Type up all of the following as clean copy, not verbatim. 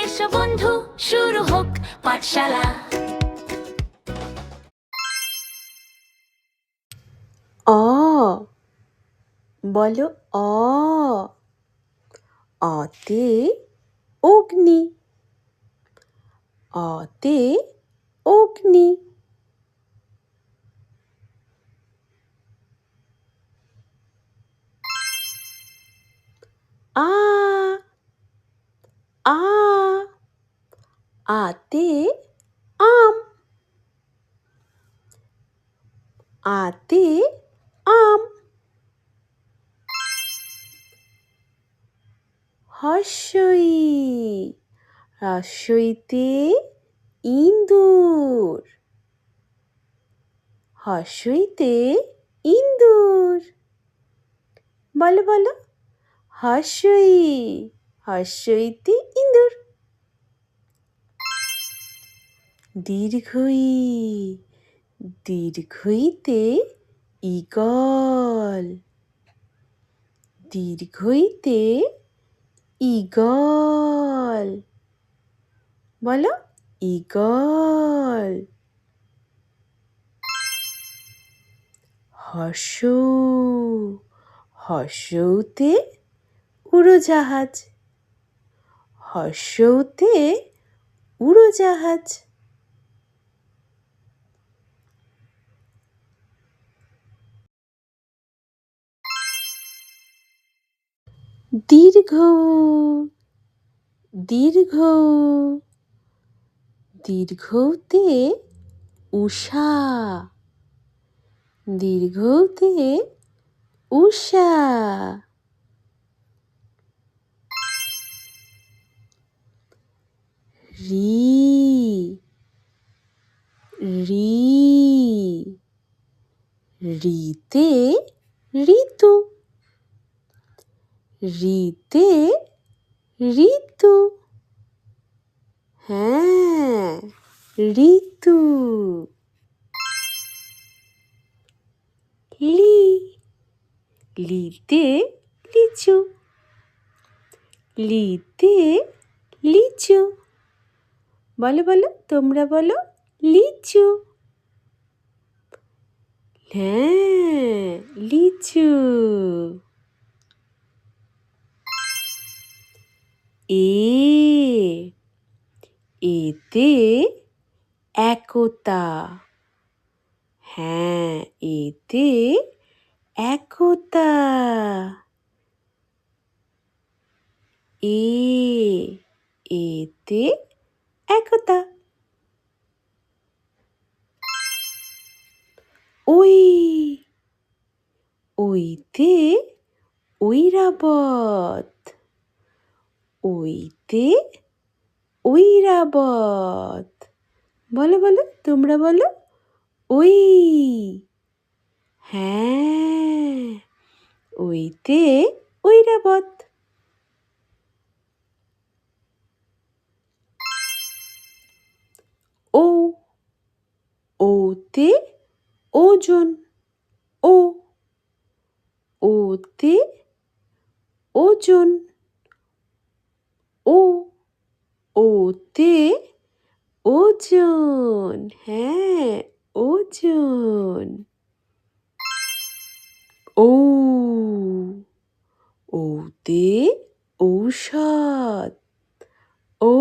এসো বন্ধু, শুরু হোক পাঠশালা। অ বলো অ। অতে অগ্নি। অতে অগ্নি। আ আ আতে আম। আতে আম। হর্ষই। হর্ষইতে ইন্দুর। হর্ষইতে ইন্দুর। বলো বলো, হর্ষই। হর্ষইতে ইন্দুর। দীর্ঘই। দীর্ঘইতে ঈগল। দীর্ঘইতে ঈগল। বলো, ঈগল। হর্ষ। হর্ষতে উড়োজাহাজ। হর্ষতে উড়োজাহাজ। দীর্ঘ। দীর্ঘ। দীর্ঘতে উষা। দীর্ঘতে উষা। রি। রি। রিতে ঋতু। রিতে ঋতু। হ্যাঁ, ঋতু। লি। লিতে লিচু। লিতে লিচু। বলো বলো, তোমরা বলো, লিচু। হ্যাঁ, লিচু। এ। এতে একতা। হ্যাঁ, এতে একতা। এ। এতে একতা। ওই। ওইতে ঐরাবত। ওইতে ঐরাবত। বলো বলো, তোমরা বলো, ওই। হ্যাঁ, ওইতে ঐরাবত। ও। ওতে ওজন। ও। ওতে ওজন। ও। ওতে ওজন। হ্যাঁ, ওজন। ও। ওতে ঔষধ। ও।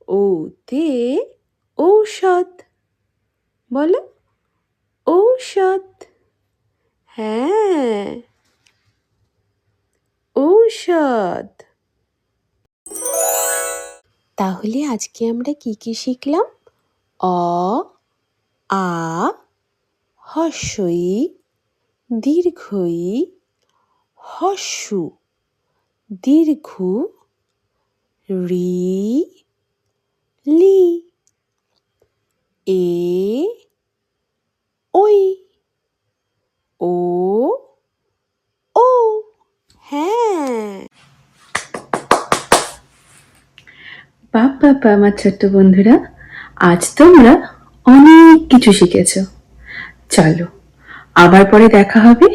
ওতে ঔষধ। বলো, ঔষধ। হ্যাঁ, ঔষধ। তাহলে আজকে আমরা কি কি শিখলাম? অ, আ, হর্ষই, দীর্ঘই, হর্ষু, দীর্ঘু, রি, লি, এ, ওই, ও, ও। হ্যাঁ। বাবা আমার ছোট্ট বন্ধুরা, আজ তোমরা অনেক কিছু শিখেছ। চলো, আবার পরে দেখা হবে।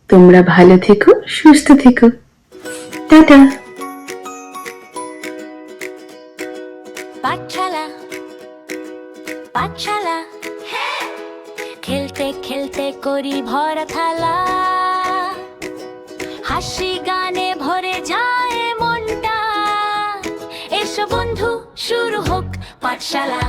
তোমরা ভালো থেকো, সুস্থ থেকো। টাটা। পাঠশালা পাঠশালা খেলতে খেলতে করি ভরা থালা হাসি গানে ভরে যায় মনটা এসো বন্ধু শুরু হোক পাঠশালা